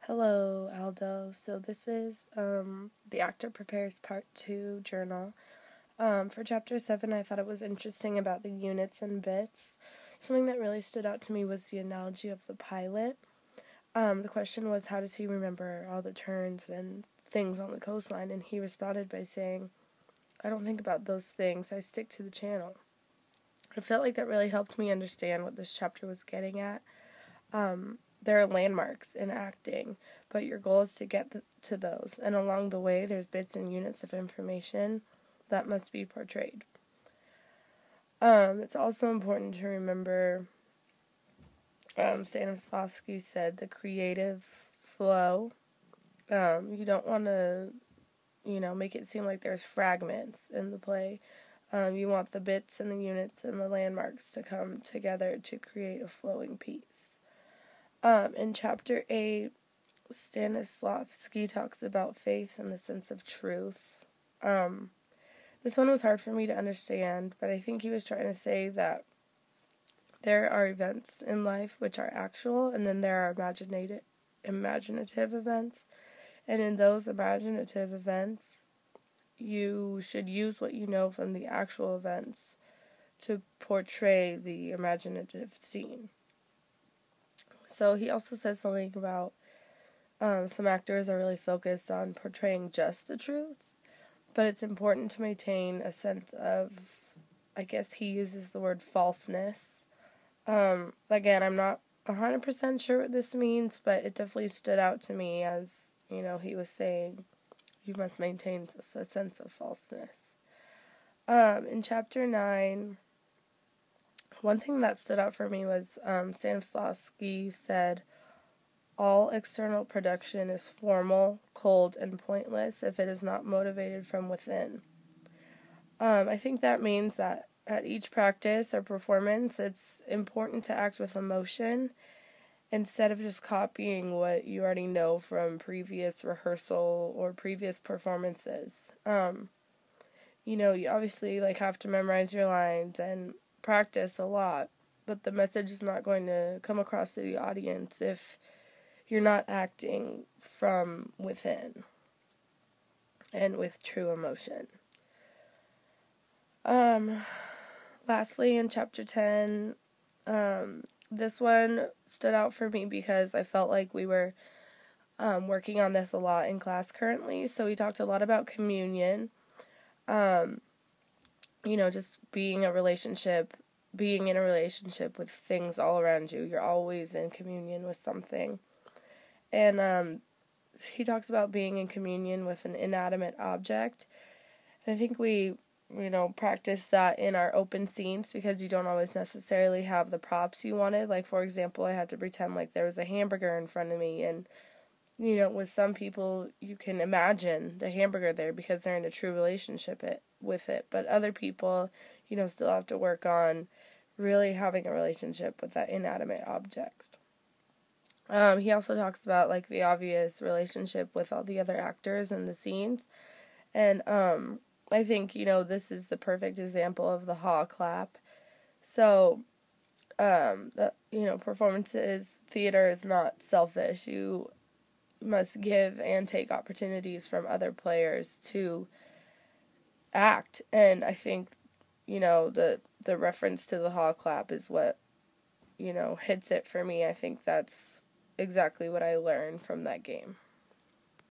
Hello, Aldo. So this is the Actor Prepares Part 2 journal. For Chapter 7, I thought it was interesting about the units and bits. Something that really stood out to me was the analogy of the pilot. The question was, how does he remember all the turns and things on the coastline? And he responded by saying, I don't think about those things, I stick to the channel. I felt like that really helped me understand what this chapter was getting at. There are landmarks in acting, but your goal is to get to those, and along the way there's bits and units of information that must be portrayed. It's also important to remember, Stanislavski said, the creative flow. You don't want to, make it seem like there's fragments in the play. You want the bits and the units and the landmarks to come together to create a flowing piece. In Chapter 8, Stanislavski talks about faith and the sense of truth. This one was hard for me to understand, but I think he was trying to say that there are events in life which are actual, and then there are imaginative events. And in those imaginative events, you should use what you know from the actual events to portray the imaginative scene. So he also says something about some actors are really focused on portraying just the truth, but it's important to maintain a sense of, I guess he uses the word falseness. Again, I'm not 100% sure what this means, but it definitely stood out to me as, he was saying you must maintain a sense of falseness. In Chapter 9, one thing that stood out for me was Stanislavski said, all external production is formal, cold, and pointless if it is not motivated from within. I think that means that at each practice or performance, it's important to act with emotion instead of just copying what you already know from previous rehearsal or previous performances. You obviously have to memorize your lines and practice a lot, but the message is not going to come across to the audience if you're not acting from within and with true emotion. Lastly, in Chapter 10, this one stood out for me because I felt like we were working on this a lot in class currently. So we talked a lot about communion, just being in a relationship with things all around you. You're always in communion with something. And he talks about being in communion with an inanimate object. And I think we, practice that in our open scenes because you don't always necessarily have the props you wanted. Like, for example, I had to pretend like there was a hamburger in front of me. And, with some people, you can imagine the hamburger there because they're in a true relationship with it. But other people, still have to work on really having a relationship with that inanimate object. He also talks about, the obvious relationship with all the other actors in the scenes. And, I think, this is the perfect example of the Haw clap. So, performances, theater is not selfish. You must give and take opportunities from other players to act. And I think, the reference to the Haw clap is what, hits it for me. I think that's exactly what I learned from that game.